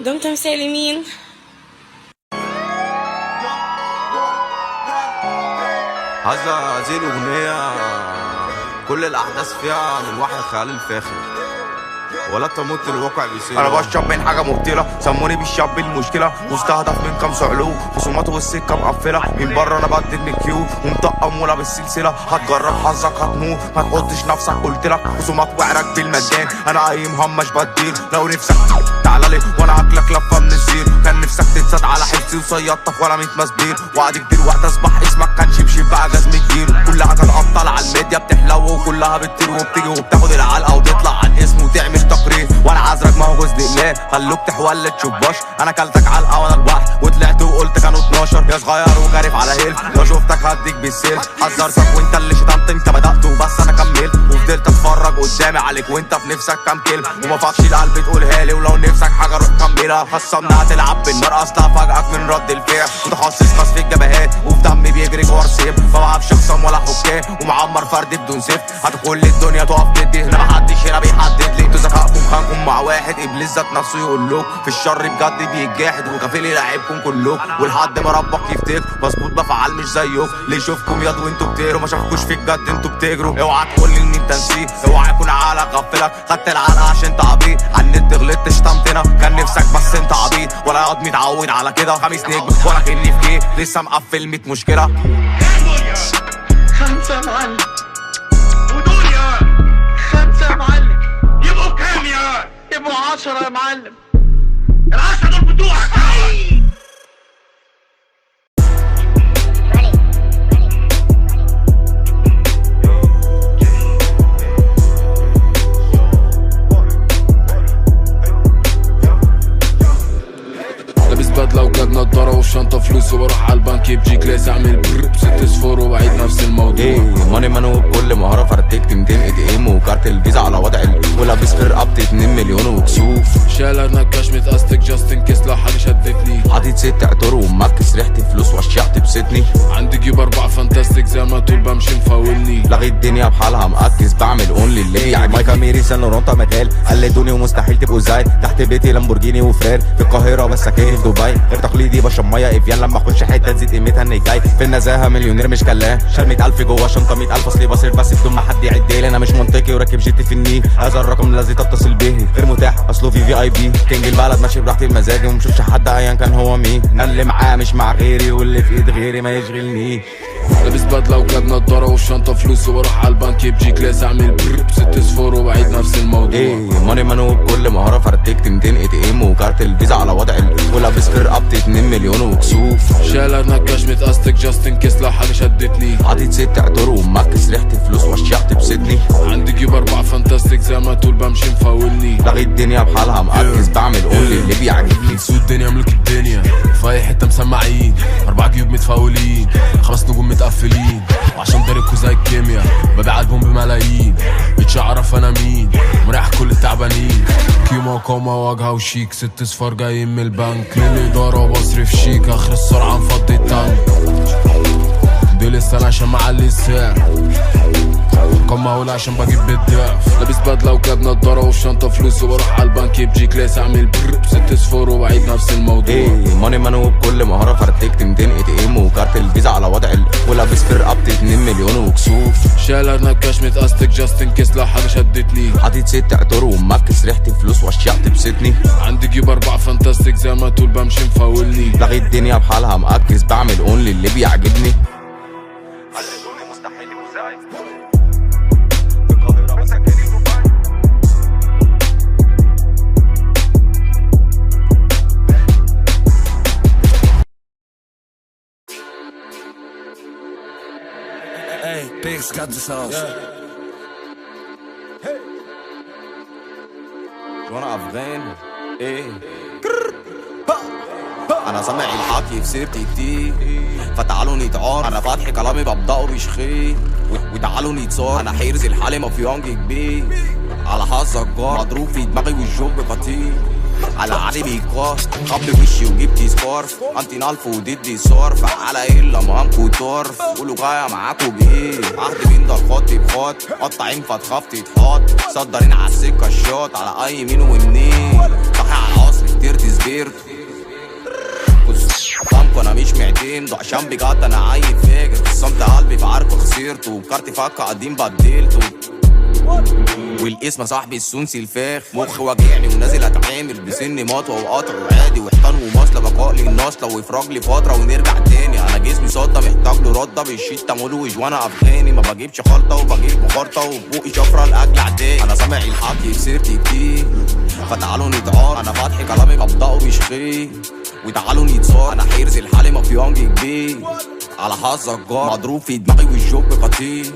دمتم سالمين. هذه الأغنية كل الأحداث فيها من وحي الخيال الفاخر، ولا تموت الواقع بيصير. انا بشرب من حاجه مبطله، سموني بالشاب المشكله، مستهدف من كام صعلو، خصوماته والسكه مقفله، من بره انا بدد من كيو ومطقم ولابس سلسله، هتجرب حظك هتموت، ما تحطش نفسك قلتلك، خصومات وعرك بالمجان، انا اي مهمش بديل، لو نفسك تعالى لي وانا هاكلك لفه من الزير، كان نفسك تتسد على حبسي وصيادتك ولا 100 مسبير، وقعد كتير وقت اصبح اسمك كان شبشب بقى جزم كبير، كل حاجه تقطع على الميديا بتحلو وكلها بتطير وبتيجي وبتاخد العلقه وتطلع على الاسم وتعمل تقرير، وانا عذرك ما هو جوز لله، خلوك تحول تشباش، انا كلتك علقه وانا البحر وطلعت وقلت كانوا 12 يا صغير وجارف على هيل، لو شفتك هديك بالسيل، حذرتك وانت اللي شتمت، انت بدأت وبس انا كملت، وفضلت اتفرج قدامي عليك وانت في نفسك كام كلمه، وما فاقش القلب تقولها لي، ولو نفسك حاجه روح كملها، خصمنا هتلعب بالنار اصلا فاجئك من رد الفعل، متخصص خاص في الجبهات وفي دمي بيجري جوار سيف، ما بعرفش خصم ولا حكام ومعمر فرد بدون سيف، هتدخل الدنيا تقف ضدي، هنا محدش هنا بيحدد لي، انتوا ذكائكم خانكم مع واحد ابليس ذات نفسه يقول له في الشر بجد بيتجاحد، وكفيل يلعبكم كلكم ولحد ما ربك يفتك مظبوط بفعل مش زيكم، اللي يشوفكم ياض وانتوا بتقروا ما شافكوش في الجد انتوا بتجروا، اوعى تقول لي ان انت نسيت، اوعى يكون عقلك غفلك، خدت العلقه عشان انت عبيط، على النت غلطت شتمتنا كان نفسك بس انت عبيط، ولا ياض متعود على كده، 5 نجم ولا كني في جيب لسه مقفل 100 مشكله. 5 معلم ودول يا 5 معلم، يبقوا كام يا؟ يبقوا 10 يا معلم، ال10 دول بتوعك. لابس بدله وجاب نضاره وشنطه فلوس وبروح على البنك يبجي كلاس اعمل برر ب6 صفار وبعيد نفس الموضوع. ماني مانو بكل مهاره فرتكت 200 اي ام وكارت الفيزا على وضع ولابس في رقبتي 2 مليون وكسوف، شايل نكاش متقستك جاستن كيس لو حاجه شدت لي، حاطط 6 عطور ومكس ريحه فلوس وشيعت بستني، عندي جيب 4 فانتاستيك زي ما طول بمشي مفاولني، لغي الدنيا بحالها مركز بعمل اونلي اللي يعني مايكا ميري سان لورانتا مجال قلدوني ومستحيل تبقوا زي، تحت بيتي لامبورجيني وفرير في القاهره بس ساكن في دبي، غير تقليدي بشرب ميه افيان لما اخش حته تزيد قيمتها اني جاي في النزاهه مليونير مش كلاه، شال 100,000 جوه شنطه 100,000 اصلي بصرف بس بدون ما حد يعد لي، انا مش منطقي وراكب جيتي في النيل، هذا الرقم الذي تتصل به غير متاح اصله في اي بي، كينج البلد ماشي براحتي بمزاجي ومشوفش حد ايا كان هو مين، انا اللي معاه مش مع غيري واللي في ايد غيري ما يشغلنيش، لابس بدله وجاب نضاره وشنطه فلوس وبروح على البنك يبجي كلاس اعمل برر ب6 صفار وبعيد نفس الموضوع. ماني مانو بكل مهاره فرتكت 200 اي ام وكارت الفيزا على وضع ولابس في رقبتي 2 مليون وكسوف، شايل نكاش متقستك جاستن كيس لو حاجه شدتني، حاطط 6 عطور ومكس ريحه فلوس وشيعت بستني، عندي جيب 4 فانتاستيك زي ما طول بمشي مفاولني، لغي الدنيا بحالها مركز بعمل اونلي اللي بيعجبني، سود الدنيا ملك الدنيا في اي حته مسمعين، 4 جيوب متفاولين 5 نجوم متقفلين، وعشان داركوا زي الكيميا ببيع البوم بملايين، مش عارف انا مين مريح كل التعبانين، كيما وقامه واجهه وشيك 6 صفار جايين من البنك، للاداره بصرف شيك اخر السرعه مفضي التانك، دي لسه انا عشان معلي السعر كم هقول عشان بجيب بالضعف، لابس بدله وجاب نضاره وشنطه فلوس وبروح على البنك يبجي كلاس اعمل برر ب6 صفار وبعيد نفس الموضوع. ماني مانو بكل مهاره فرتكت 200 اي ام وكارت الفيزا على وضع ولابس في رقبتي 2 مليون وكسوف، شايل نكاش متقستك جاستن كيس لو حاجه شدتني، حاطط 6 عطور ومكس ريحه فلوس وشيعت بستني، عندي جيب 4 فانتاستيك زي ما طول بمشي مفاولني، لغي الدنيا بحالها مركز بعمل اونلي اللي بيعجبني. Hey, Big's got the sauce. Hey. وانا افغان ايه انا سامع الحكي في سيرتي كتير، فتعالوا نتعار انا فاتح كلامي ببدأه بشخير، وتعالوا نتصار انا حيرز الحالي مافيانج كبير، على حظك جار مضروب في دماغي والجوب خطير، على علي بيكار خبل وشي وجبتي سكارف، انتي نالف وضدي صرف، على ايه لمامكو طرف، قولوا جايه معاكو بايه، عهد بين ده الخط بخط، قطعين فتخاف تتحط، صدرين على السكه الشوط، على اي مين ومنين، صحي على العصر كتير تسبيرت فهمكوا انا مش معتمد عشان بجد انا عايد فاجر الصمت قلبي في عركه خسرته وكارتي فكه قديم بدلته والاسم صاحبي السونسي الفاخ مخ واجعني ونازل اتعامل بسن مطوه وقطع وعادي وحيطان ومصله بقاء لي النصله ويفرج لي فتره ونرجع تاني انا جسمي صدى محتاج له رده بالشيت ملوج وانا افغاني ما بجيبش خلطه وبجيب مخرطه وبوقي شفره الاكل عداني انا سامع الحكي خسرت كتير فتعالوا نتعار انا فاتح كلامي ببدأه بشخير وتعالوا نتصار انا حيرز الحالي مافيانج كبير على حظك جار مضروب في دماغي والجوب قتيل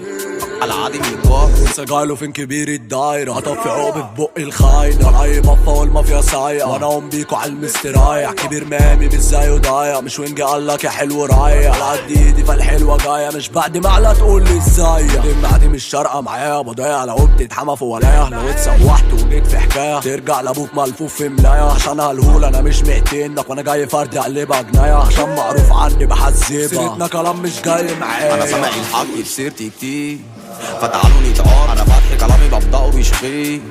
على عادي من الجار لسه جايله فين كبير الدايره هطفي عقب في بق الخاينه اي بفه والمافيا سايقه وانا ام بيكو على المسترايح كبير مامي مش زيه ضايع مش وينجي قالك يا حلو رايح على قد ايدي فالحلوه جايه مش بعد معلقه تقول لي ازاي دي مش شارقه معايا بضيع لو بتتحمى في ولايه لو اتسوحت وجيت في حكايه ترجع لابوك ملفوف في ملايه عشان هالهول انا مش مقتنك وانا جاي فردي اقلبها جنايه عشان معروف عني بحذبها سيرتنا كلام مش جاي معايا انا سامع الحكي خسرت كتير فتعالوا نتعار انا فاتح كلامي ببدأه بشخير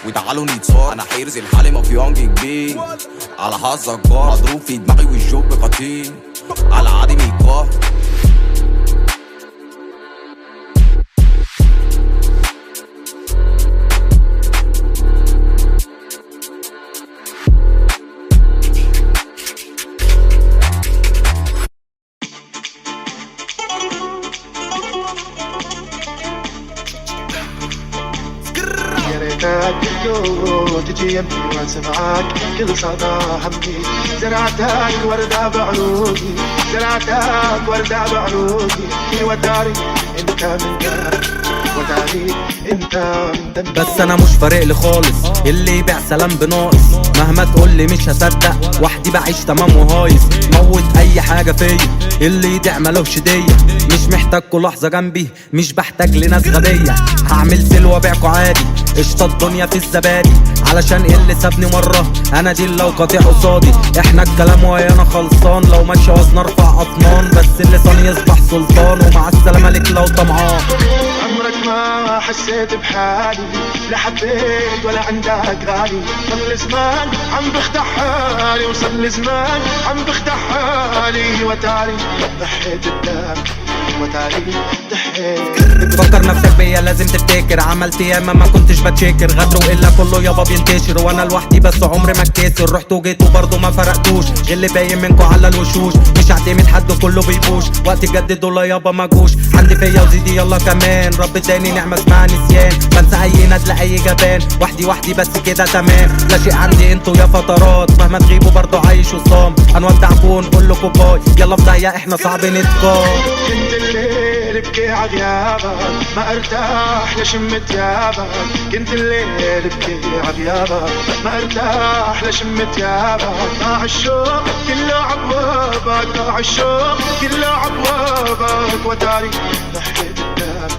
وتعالوا نتصار انا حيرز الحالي مافيانج كبير على حظك جار مضروب في دماغي والجوب قتيل على عادي من الجار تجي يمي واسمعك كل صدى همي زرعتك وردة بعروقي زرعتك وردة بعروقي وداري انت من داري وداري انت من دمي بس انا مش فارق لي خالص اللي يبيع سلام بناقص مهما تقولي مش هصدق وحدي بعيش تمام وهايص موت اي حاجه فيا اللي يدع ملوش ديه مش محتاجكوا لحظه جنبي مش بحتاج لناس غبيه هعمل سلوى وابيعكوا عادي قشطه الدنيا في الزبادي علشان اللي سابني مره انا دي لو قاطع قصادي احنا الكلام ويانا خلصان لو ماشي وزن ارفع اطنان بس اللسان يصبح سلطان ومع السلامه ليك لو طمعان عمرك ما حسيت بحالي لا حبيت ولا عندك غالي صل زمان عم بفتح حالي وصل زمان عم بفتح حالي وتاري ضحيت الدم وتاري ضحيت فكر نفسك بيا لازم تفتكر عملت ياما ما كنتش بتشكر غدر والا كله يابا بينتشر وانا لوحدي بس عمري ما اتكسر رحت وجيت وبرضه ما فرقتوش غل باين منكوا على الوشوش مش هعتمد حد كله بيبوش وقت الجد دول يابا ما جوش عندي فيا وزيدي يلا كمان رب تاني نعمه اسمها نسيان بنسى اي ندل اي جبان وحدي بس كده تمام لا شيء عندي انتوا يا فترات مهما تغيبوا برضه عايش وصام هنودعكوا ونقول لكم باي يلا في داهيه احنا صعب نتقار كنت الليل بكي عغيابك ما ارتاح لشم ثيابك كنت الليل بكي عغيابك ما ارتاح لشم ثيابك ضاع الشوق كله عبوابك ضاع الشوق كله عبوابك وتاري ضحيت الدم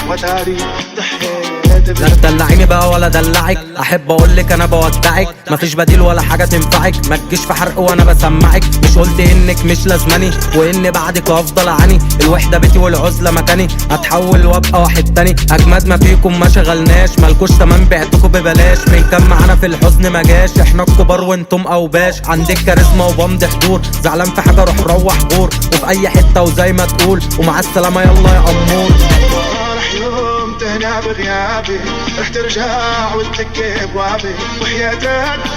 وتاري ضحيت لا تدلعيني بقى ولا دلعك احب اقولك انا بودعك مفيش بديل ولا حاجه تنفعك ما تجيش في حرق وانا بسمعك مش قلت انك مش لازماني وان بعدك افضل اعاني الوحده بيتي والعزله مكاني اتحول وابقى واحد تاني اجمد ما فيكم ما شغلناش مالكوش تمام بعتكم ببلاش من كان معانا في الحزن ما جاش احنا الكبار وانتم اوباش عندك كاريزما وبمضي حضور زعلان في حاجه روح غور وفي اي حته وزي ما تقول ومع السلامه يلا يا امور يوم تهنا بغيابي رح ترجع وتلقي ابوابي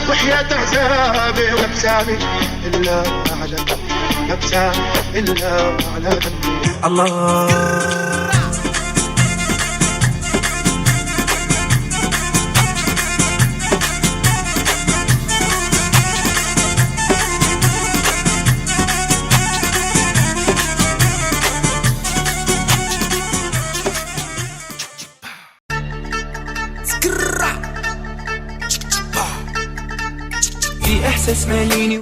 وحياتك عذابي وابتسامي الا على ابتسامي الا على ذنبي الله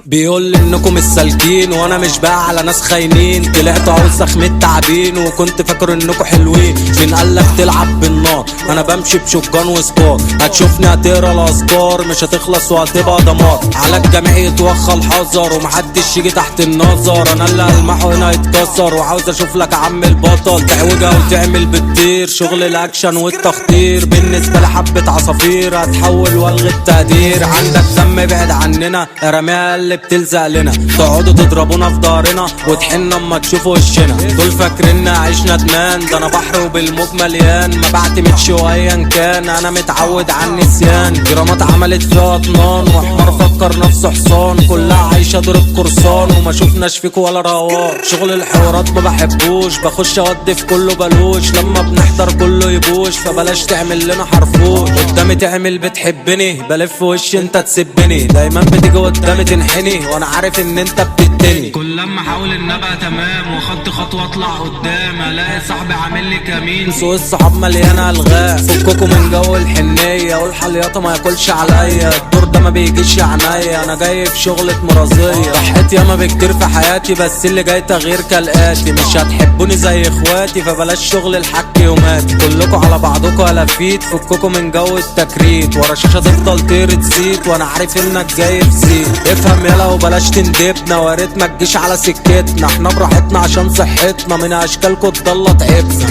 بيقول انكم السالكين وانا مش بقى على ناس خاينين طلعت اوسخ من التعبين وكنت فاكر انكم حلوين مين قالك تلعب بالنار انا بمشي بشجان وسكار هتشوفني هتقرا الاذكار مش هتخلص وهتبقى دمار على الجميع يتوخى الحذر ومحدش يجي تحت النظر انا اللي هلمحه هنا يتكسر وعاوز اشوف لك عم البطل تعوجها وتعمل بتطير شغل الاكشن والتخطير بالنسبه لحبه عصافير هتحول والغي التقدير عندك ذم بعد عننا رميها اللي بتلزق لنا. تقعدوا تضربونا في ضهرنا وتحنا اما تشوفوا وشنا. دول فاكريننا عيش ندمان، ده انا بحر وبالموج مليان. ما بعتمدش وايا كان، انا متعود على النسيان. جرامات عملت فيها اطنان وحمار فكر نفسه حصان. كلها عايشه دور القرصان وما شفناش فيكوا ولا روار. شغل الحوارات ما بحبوش، بخش اودي في كله بلوش. لما بنحضر كله يبوش، فبلاش تعمل لنا حرفوش. قدامي تعمل بتحبني، بلف وش انت تسبني. دايما بتيجي قدامي تنحني وانا عارف ان انت بتدني. كل لما احاول ان ابقى تمام واخدت خطوه اطلع قدام، الاقي صاحبي عامل لي كمين. سوق الصحاب مليانه الغاء، فككوا من جو الحنيه والحلياطه ما ياكلش عليا. الدور ده ما بيجيش عينيا، انا جاي في شغلة مرازيه. ضحيت ياما بكتير في حياتي، بس اللي جاي تغيير كالاتي. مش هتحبوني زي اخواتي، فبلاش شغل الحك يوماتي. كلكوا على بعضكوا الافيت، فككوا من جو التكريت. ورا شاشه تفضل طيرة زيت وانا عارف انك جاي في زيت. افهم يالا وبلاش تندبنا، واريت ما تجيش على سكتنا. احنا براحتنا عشان صحتنا، من اشكالكوا تضل تعبنا.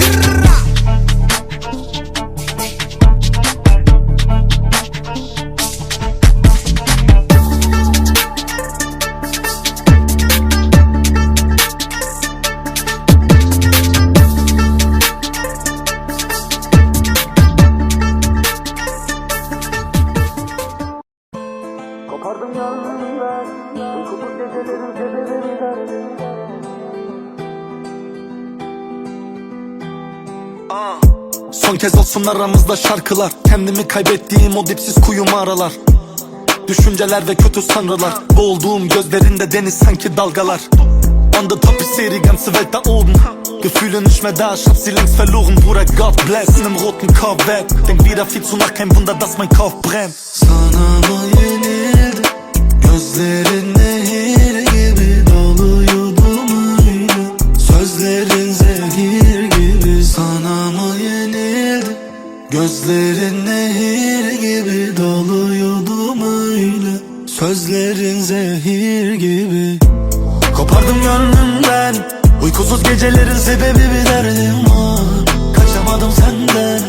Son kez olsun aramızda şarkılar. Kendimi kaybettiğim o dipsiz kuyu mağaralar. Düşünceler ve kötü sanrılar. Boğulduğum gözlerinde deniz sanki dalgalar. On the top ist die ganze Welt da oben. Gefühle nicht mehr da, ich hab sie längst verloren. Bruder, God bless, in nem roten Corvette. Denk wieder viel zu nach, kein Wunder, dass mein Kopf brennt. Sana mı yenildi? Gözlerin nehir gibi doluyordum öyle. Sözlerin zehir gibi. Sana mı yenildi? Gözlerin nehir gibi doluyordum öyle. Sözlerin zehir gibi. Kopardım gönlümden, uykusuz gecelerin sebebi bir derdim var. Kaçamadım senden,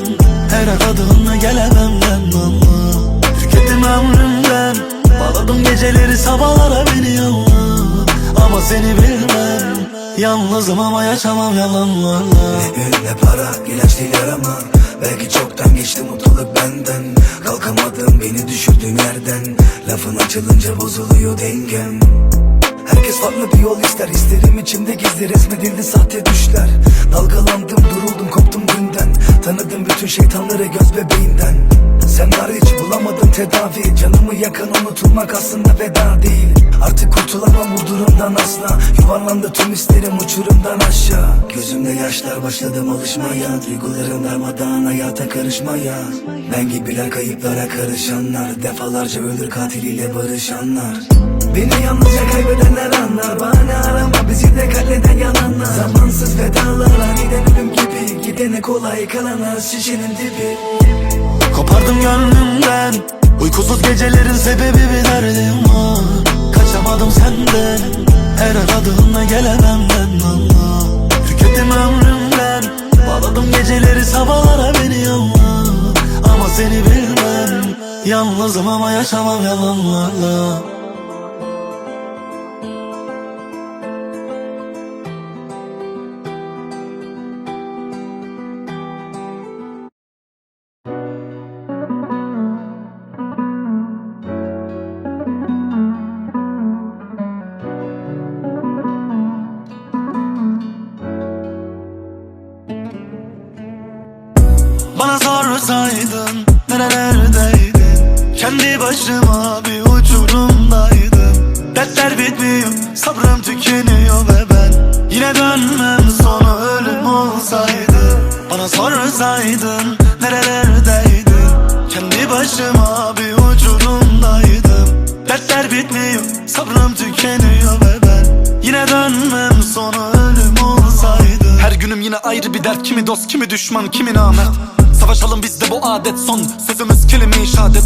her aradığında gelemem ben valla. Tükettim ömrümden, bağladım geceleri sabahlara beni yolla. Ama seni bilmem, yalnızım ama yaşamam yalanlarla. Ne para, ilaç değil arama. Belki çoktan geçti mutluluk benden. Kalkamadım beni düşürdüğün yerden. Lafın açılınca bozuluyor dengem. Herkes farklı bir yol ister, isterim içimde gizli resmedildi sahte düşler. Dalgalandım duruldum koptum günden. Tanıdım bütün şeytanları göz bebeğinden. Sen hariç bulamadım tedavi. Canımı yakan unutulmak aslında veda değil. Artık kurtulamam bu durumdan asla. Yuvarlandı tüm isterim uçurumdan aşağı. Gözümde yaşlar başladım alışmaya. Duygularım darmadağın hayata karışmaya. Ben gibiler kayıplara karışanlar. Defalarca ölür katiliyle barışanlar. Beni yalnızca kaybedenler anlar. Bahane arama bizi de katleden yalanlar. Zamansız vedalar aniden ölüm gibi. Gidene kolay kalanlar şişenin dibi. Kopardım gönlümden, uykusuz gecelerin sebebi bir derdim var. Kaçamadım senden, her aradığında gelemem ben valla. Tükettim ömrümden, bağladım geceleri sabahlara beni yolla. Ama seni bilmem, yalnızım ama yaşamam yalanlarla. Bana sorsaydın nerelerdeydin? Kendi başıma bir uçurumdaydım. Dertler bitmiyor, sabrım tükeniyor ve ben yine dönmem, sonu ölüm olsaydı. Bana sorsaydın nerelerdeydin? Kendi başıma bir uçurumdaydım. Dertler bitmiyor, sabrım tükeniyor ve ben yine dönmem, sonu ölüm olsaydı. Her günüm yine ayrı bir dert, kimi dost kimi düşman kimi namert. Savaşalım bizde bu adet son, sözümüz kelime-i şehadet.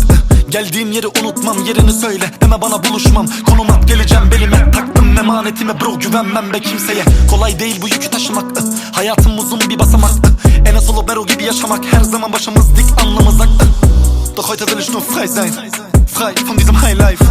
Geldiğim yeri unutmam, yerini söyle deme bana buluşmam. Konum at geleceğim belime, taktım emanetime bro, güvenmem be kimseye. Kolay değil bu yükü taşımak, hayatım uzun bir basamak. En asılı Bero gibi yaşamak, her zaman başımız dik alnımız ak. Doch heute will ich nur frei sein, frei von diesem Highlife.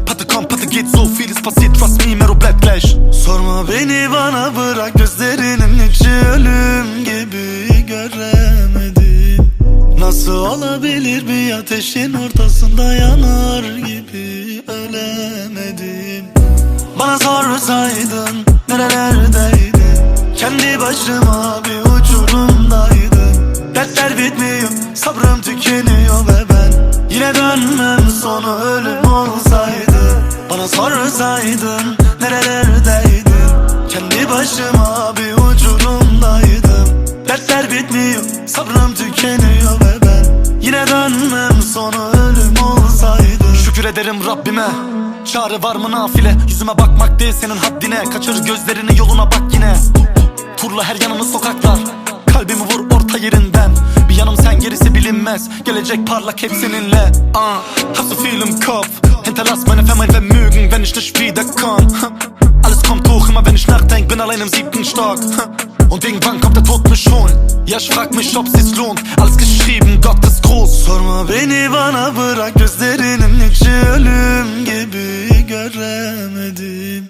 Patte komm, Patte geht, so vieles passiert, trust me, Mero bleibt gleich. Sorma beni bana bırak, gözlerinin içi ölüm gibi göremedim. Nasıl olabilir bir ateşin ortasında yanar gibi ölemedim. Bana sorsaydın nerelerdeydin, kendi başıma bir uçurumdaydım. Dertler bitmiyor, sabrım tükeniyor ve ben yine dönmem, sonu ölüm olsaydı. Bana sorsaydın nerelerdeydin, kendi başıma bir uçurumdaydım. Dertler bitmiyor, sabrım tükeniyor ve ben yine dönmem, sonu ölüm olsaydı. Şükür ederim Rabbime, çare var mı nafile? Yüzüme bakmak değil senin haddine, kaçır gözlerini yoluna bak yine. Turla her yanımı sokaklar, kalbimi vur orta yerinden. Bir yanım sen, gerisi bilinmez, gelecek parlak hep seninle. Hast du viel im Kopf, hinterlass meine Vermeiden Vermögen, wenn ich nicht wiederkomm. Alles kommt hoch, immer wenn ich nachdenk, bin allein im 7. Stock. Und irgendwann kommt der Tod mich holen. Ja, ich frag mich, ob sie's lohnt. Alles geschrieben, Gott ist groß. Sorma beni bana bırak, gözlerinin içi ölüm gibi göremedim.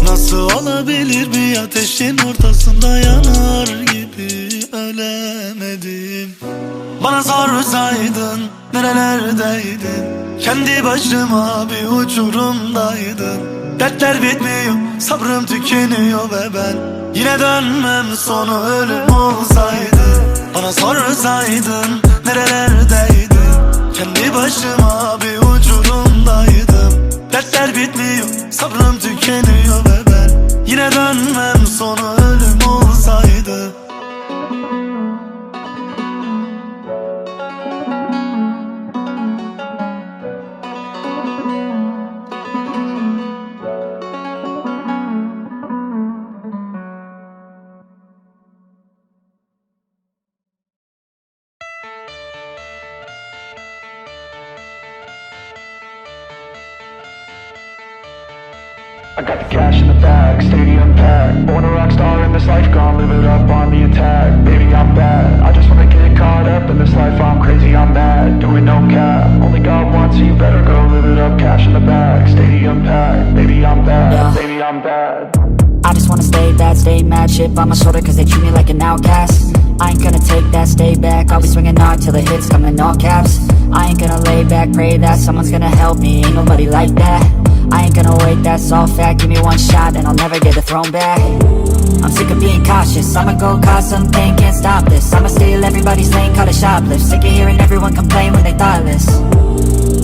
Nasıl olabilir bir ateşin ortasında yanar gibi ölemedim. Bana sorsaydın nerelerdeydin, kendi başıma bir uçurumdaydım. Dertler bitmiyor, sabrım tükeniyor ve ben yine dönmem, sonu ölüm olsaydı. Bana sorsaydın nerelerdeydin, kendi başıma bir uçurumdaydım. Dertler bitmiyor, sabrım tükeniyor ve ben yine dönmem, sonu ölüm olsaydı. I got the cash in the bag, stadium packed. Born a rock star in this life, gonna live it up on the attack. Baby, I'm bad, I just wanna get caught up in this life. I'm crazy, I'm mad, doing no cap. Only God wants you, better go live it up. Cash in the bag, stadium packed. Baby, I'm bad, baby, I'm bad. I just wanna stay bad, stay mad. Shit on my shoulder cause they treat me like an outcast. I ain't gonna take that, stay back. I'll be swinging hard till the hits come in all caps. I ain't gonna lay back, pray that someone's gonna help me. Ain't nobody like that. I ain't gonna wait, that's all fact. Give me one shot and I'll never get the throne back. I'm sick of being cautious, I'ma go cause something, can't stop this. I'ma steal everybody's lane, call it shoplift. Sick of hearing everyone complain when they thoughtless.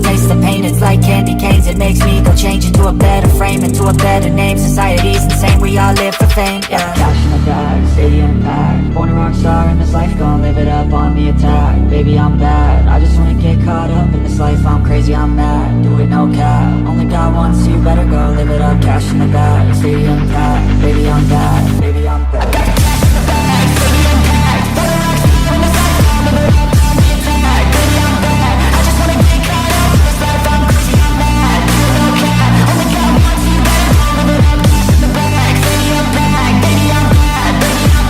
Taste the pain, it's like candy canes. It makes me go change into a better frame, into a better name. Society's insane, we all live for fame, yeah. Cash in the bag, stadium packed. Born a rock star in this life, gonna live it up on the attack. Baby, I'm bad, I just wanna get caught up in this life. I'm crazy, I'm mad, do it no cap. Only God wants you, better go live it up. Cash in the bag, stadium packed. Baby, I'm bad, baby, I'm bad. I got the cash in the bag, stadium packed. Born a rock star in this life, gonna live it up on the attack. Baby, I'm bad, I just wanna get caught up in this life. I'm crazy, I'm mad, do it no cap. Only God wants you, better go live it up. Cash in the bag, stadium packed. Baby, I'm bad, baby, I'm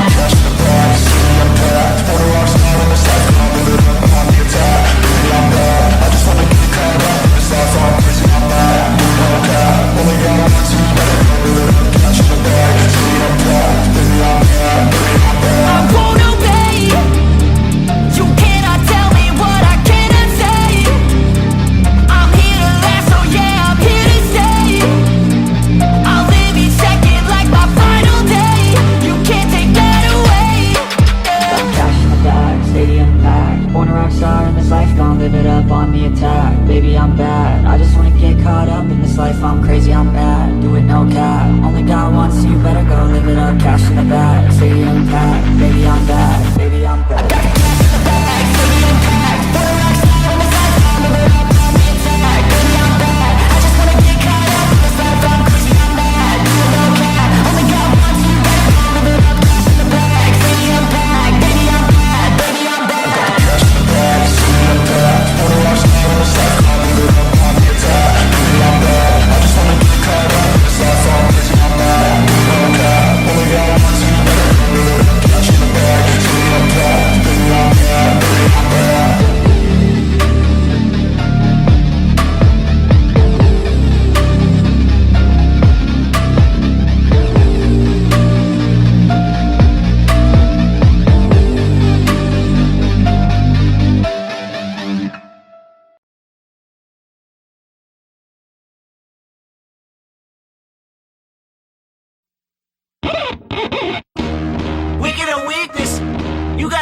bad. Cash in the bag, stadium packed. Born a rock star in this life, gonna live it up on the attack. Baby, I'm bad, I just wanna get caught up in this life. I'm crazy, I'm mad, do it no cap. Only God wants you, better go live it up. Cash in the bag, stadium packed. Baby, I'm bad, baby, I'm bad. I won't obey. You cannot tell me what I cannot say. I'm here to last, so yeah, I'm here to stay. I'll live each second like my final day. You can't take that away. Got cash in the bag, stadium packed. Born a rock star in this life, gonna live it up on the attack. Baby, I'm bad, I just wanna get caught up in this life. I'm crazy, I'm mad, do it no cap. Only God wants you, better go live it up. Cash in the bag, stadium packed. Baby, I'm bad, baby, I'm bad. I got the cash in the bag, stadium packed. Born a rock star in this life, gonna live it up on the attack. Baby, I'm bad, I just wanna get caught up in this life. I'm crazy, I'm mad, do it no cap. Only God wants you, better go live it up. Cash in the bag, stadium packed. Baby, I'm bad, baby, I'm bad. Cash in the bag, stadium packed. Born a rock star in this life, gonna live it up on the attack. Baby, I'm bad, I just wanna get caught up in this life. I'm crazy, I'm mad, do it no cap. Only God wants you, better go live it up.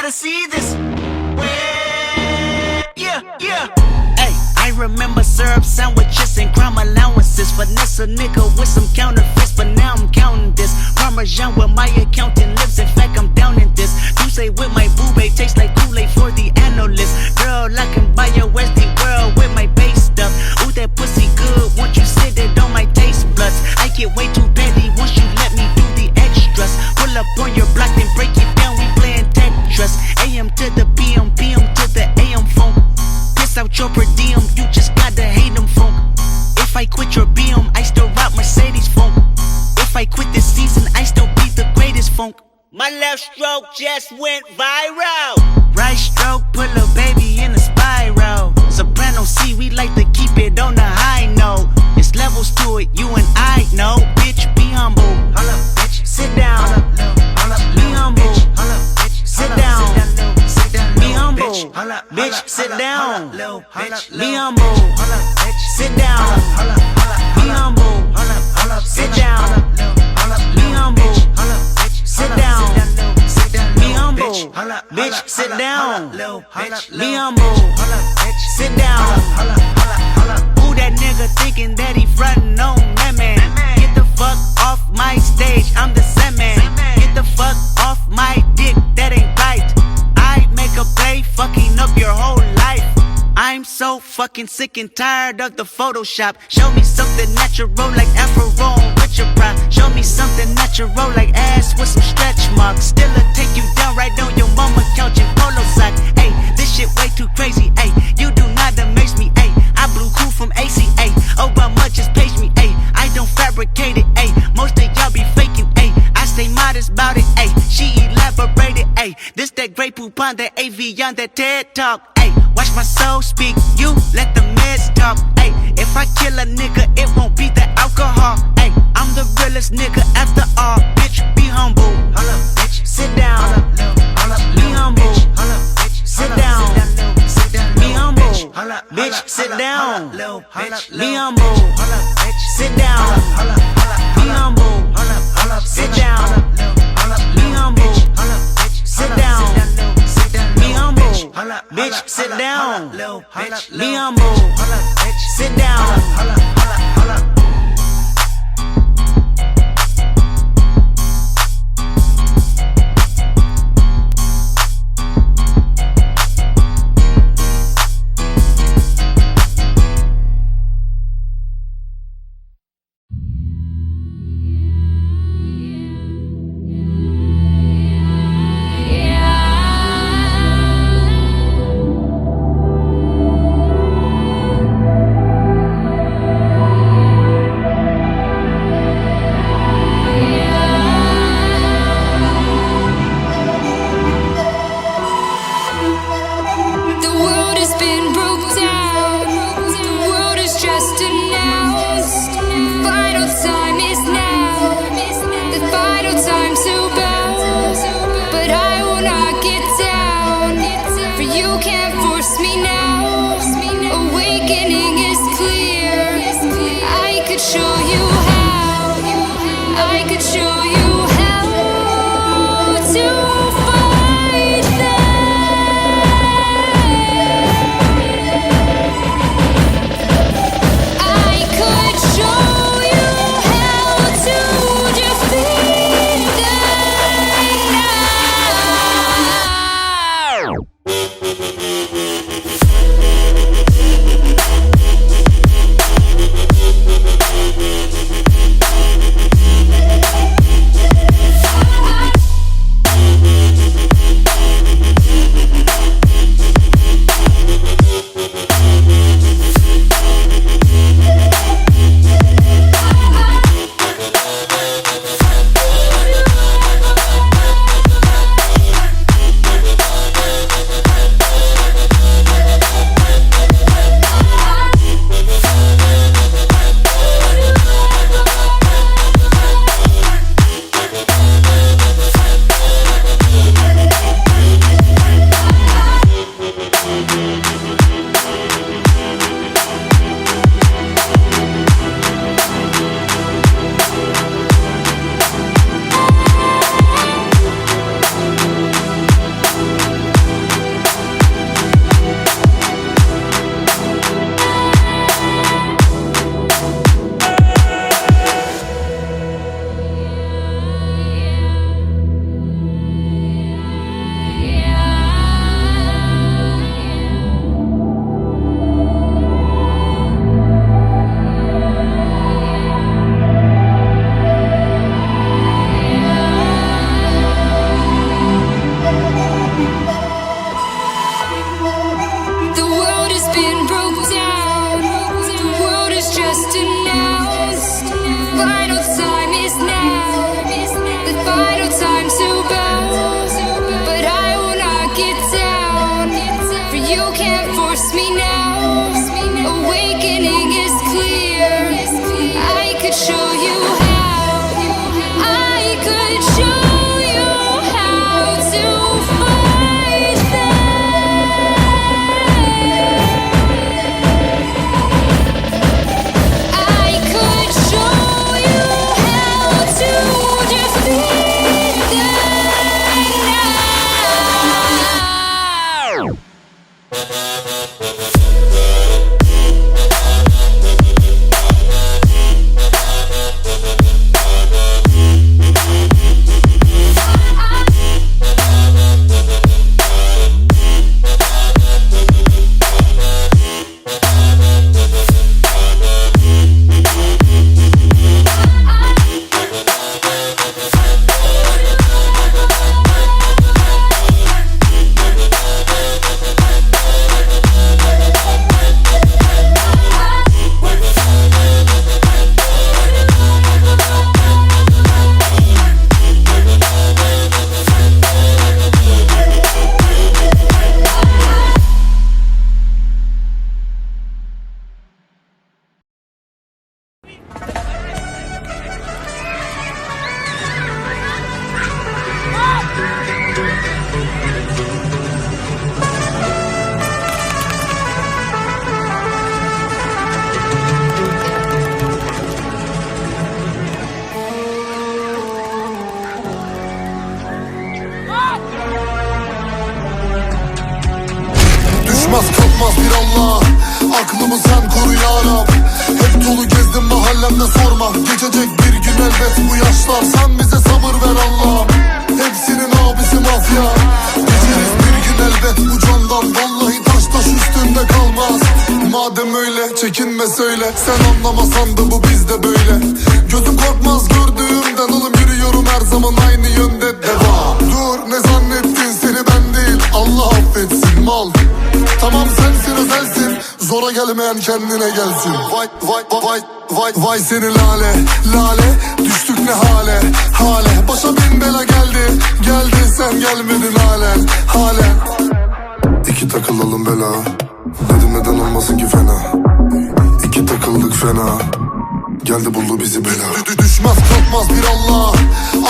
gotta see this. Yeah, yeah. Hey, I remember syrup sandwiches and crime allowances. Finesse a nigga with some counterfeits, but now I'm counting this. Parmesan where my accountant lives, in fact I'm down in this. You say with my boo-bae tastes like Kool-Aid for the analyst. Girl, I can buy your Westie world with my base stuff. Ooh, that pussy good, won't you sit it on my taste buds? I get way too petty once you let me do the extras. Pull up on your block and break it down, we playing Tetris. AM to the PM, PM to the AM phone. Piss out your per diem, you just gotta hate them funk. If I quit your BM, I still rock Mercedes funk. If I quit this season, I still be the greatest funk. My left stroke just went viral. Right stroke put a baby in a spiral. Soprano C, we like to keep it on the high note. It's levels to it, you and I know. Bitch, be humble. Hold up, bitch. Sit down. Be humble. Sit down. Be humble. Bitch, sit down. Be humble. Sit down. Be humble. Sit down. Be humble. Sit down. Be humble. Bitch, sit down. Be humble. Sit down. Who that nigga thinking that he frontin' on that man? Get the fuck off my stage, I'm the Sandman. Get the fuck off my dick, that ain't right. I make a play, fucking up your whole life. I'm so fucking sick and tired of the Photoshop. Show me something natural like Afro on Richard Pryor. Show me something natural like ass with some stretch marks. Still'll take you down right on your mama couch in polo sock. Ayy, this shit way too crazy. Ayy, you do not amaze me. Ayy, I blew cool from ACA. Obama just paged me. Ayy, I don't fabricate it. Ayy, most of y'all be faking. Ayy, I stay modest about it. Ayy, she elaborated. Ayy, this that Grey Poupon, that AV on that TED Talk. Ayy, watch my soul speak, you let the meds talk. Ayy, if I kill a nigga, it won't be the alcohol. Ayy, I'm the realest nigga after all. Bitch, be humble. Hold up, bitch. Sit down. Be humble. Sit down. Be humble. Bitch, sit down. Be humble. Sit down. Be humble. Sit down. Be humble. Sit down. Be humble. Bitch, sit down. Be humble. Sit down. The world has been broke down. The world is just announced. Final time is now. The final time to bow. But I will not get down. For you can't force me now. Awakening is clear. I could show you how. I could show you how to fight them. I could show you how to defeat them now. Düşmez kalkmaz bir Allah, aklımı sen koru ya Rab. Hep dolu gezdim mahallemde sorma, geçecek bir gün elbet bu yaşlar. Sen bize sabır ver Allah'ım, hepsinin abisi mafya. Geçeriz bir gün elbet bu candan, vallahi taş taş üstünde kalmaz. Madem öyle çekinme söyle, sen anlamasan da bu bizde böyle. Gözüm korkmaz gördüğümden oğlum, yürüyorum her zaman aynı yönde devam. Dur ne zannettin, seni ben değil Allah affetsin mal. Tamam sensin özelsin, zora gelmeyen kendine gelsin. Vay vay vay vay vay seni lale lale, düştük ne hale hale. Başa bin bela geldi geldi, sen gelmedin halen halen. İki takılalım bela, dedim neden olmasın ki fena. İki takıldık fena, geldi buldu bizi bela. Düşmez kalkmaz bir Allah,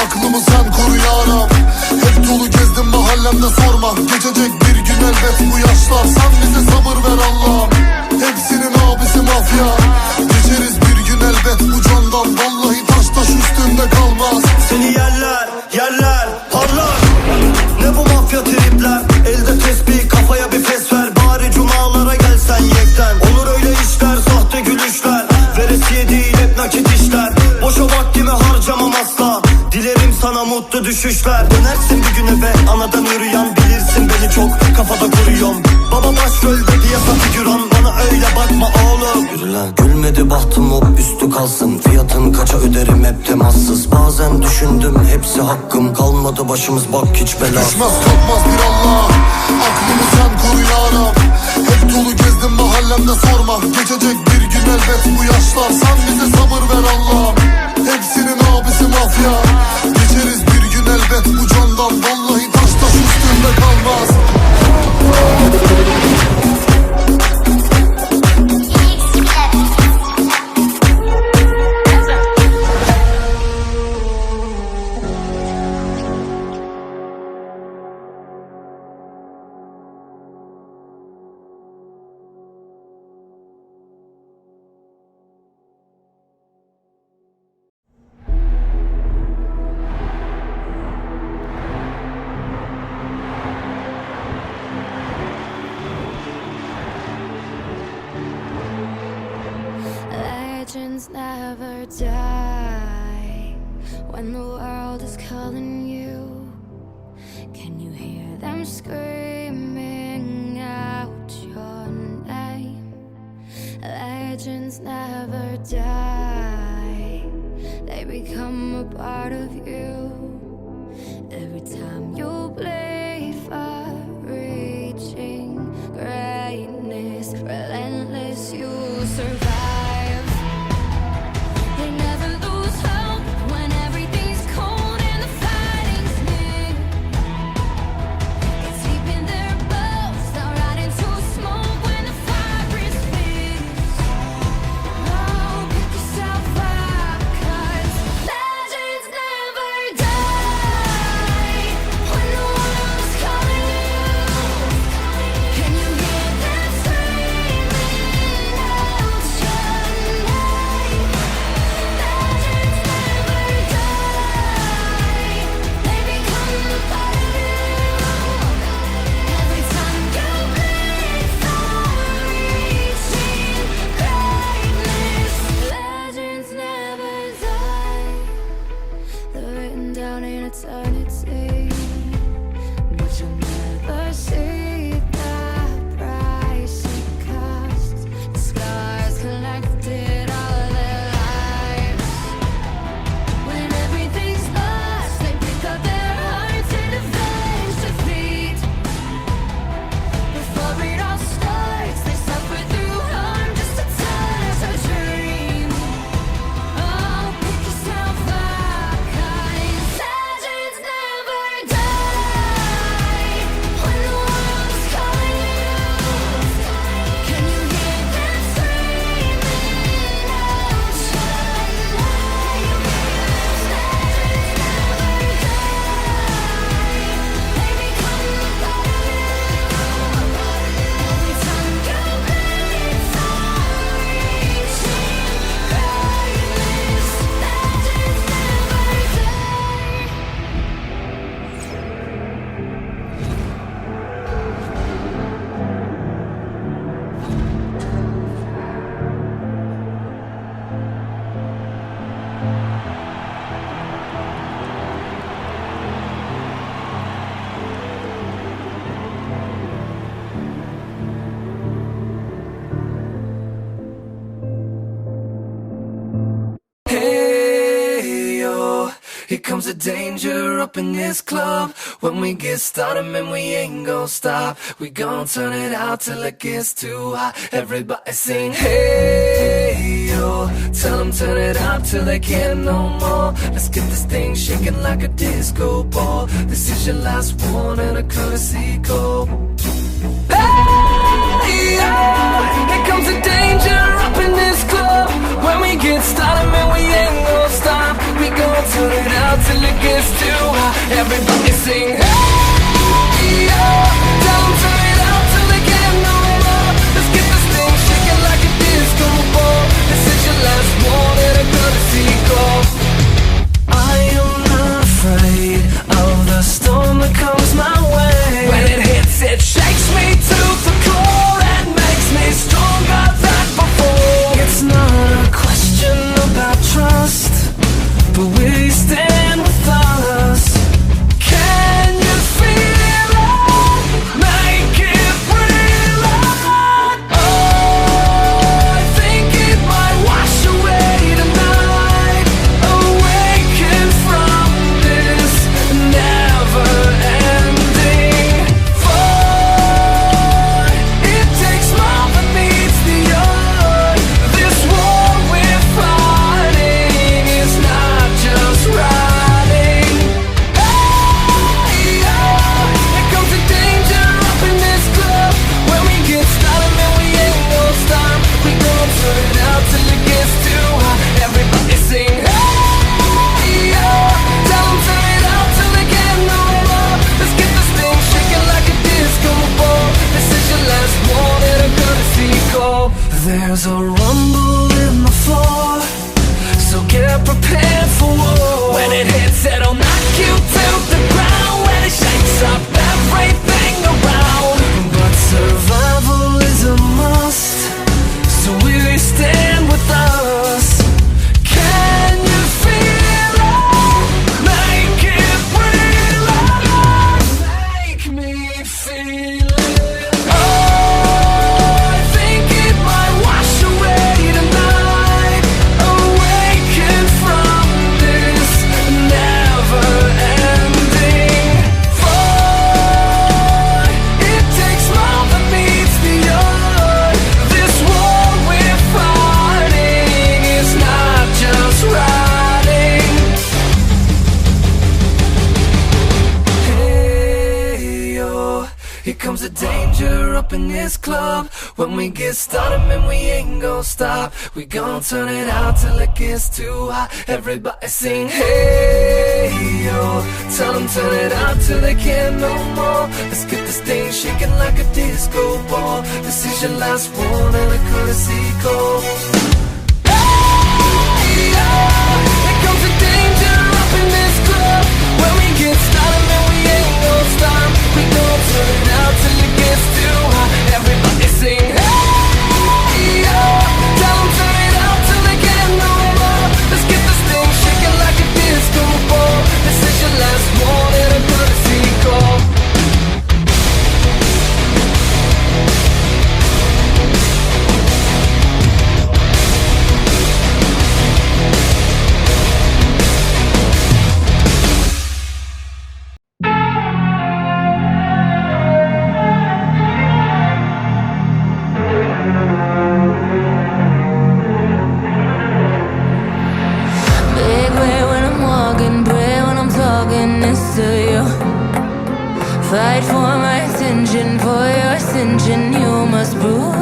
aklımı sen koru ya Rab. Hep dolu gezdim mahallemde sorma, geçecek bir gün elbet bu yaşlar. Sen bize sabır ver Allah'ım, hepsinin abisi mafya. Geçeriz bir gün elbet bu candan, vallahi taş taş üstünde kalmaz. Seni yerler yerler parlar. Ne bu mafya tripler, elde tesbih kafaya bir fes ver. Bari cumalara gelsen yekten, olur öyle işler sahte gülüşler. Veresiye değil hep nakit işler, boşa vaktimi harcamam asla. Dilerim sana mutlu düşüşler. Dönersin bir gün eve anadan yürüyen, bilirsin beni çok kafada kuruyorum. Baba başrolde diye figüran, bana öyle bakma oğlum. Yürü lan. Gülmedi bahtım hop üstü kalsın, fiyatın kaça öderim hep temassız. Bazen düşündüm hepsi hakkım, kalmadı başımız bak hiç bela. Düşmez kalkmaz bir Allah, aklımı sen koru ya Rab. Hep dolu gezdim mahallemde sorma, geçecek bir gün elbet bu yaşlar. Sen bize sabır ver Allah'ım, hepsinin abisi mafya. Geçeriz bir gün elbet bu candan, vallahi taş taş üstünde kalmaz. Legends never die when the world is calling you. Can you hear them screaming out your name? Legends never die, they become a part of you. Every time you bleed for comes the danger up in this club. When we get started, man, we ain't gon' stop. We gon' turn it out till it gets too hot. Everybody sing, hey, yo. Tell them turn it up till they can't no more. Let's get this thing shaking like a disco ball. This is your last one and a courtesy call. Hey, yo. Here comes the danger up in this club. When we get started, man, we ain't gon' stop. We gon' turn it out till it gets too hot. Everybody sing, hey, yo. Tell them turn it out till they can't no more. Let's get this thing shaking like a disco ball. This is your last one and a courtesy call. I am not afraid of the storm that comes my way. When it hits, it shakes me to the core and makes me stronger than before. It's not a question about trust, but we stand with us. Can you feel it? Make it real. Oh, I think it might wash away tonight. Awaken from this never-ending fight. It takes more than meets the eye. This war we're fighting is not just riding. Hey, oh, here comes the danger up in this club. When we get started, man, we ain't gon' stop. We gon' turn it out till it gets too hot. Everybody sing, hey, oh. Tell them turn it out till they can't no more. Let's get this thing shaking like a disco ball. This is your last one and a courtesy call. There's a rumble in the floor, so get prepared for war. When it hits, it'll knock you to the ground. When it shakes up everything around. But survival is a must, so we stand with us. Can you feel it? Make it real. Make me feel it. Oh, I think it might wash away tonight. Awaken from this never-ending fight. It takes more than meets the eye. This war we're fighting is not just riding. Hey, yo. Here comes the danger up in this club. When we get started, man, we ain't gon' stop. We gon' turn it out till it gets too hot. Everybody sing, hey, yo. Tell them turn it out till they can't no more. Let's get this thing shaking like a disco ball. This is your last one and a courtesy call. Hey, yo. Here comes the danger up in this club. When we get started, man, we ain't gon' stop. We gon' turn it out till it gets too hot. Everybody sing, hey, yo. Tell them turn it out till they can't no more. Let's get this thing shaking like a disco ball. This is your last one and a courtesy call. Big way when I'm walking, pray when I'm talking this to you. Fight for my attention, for your ascension, you must prove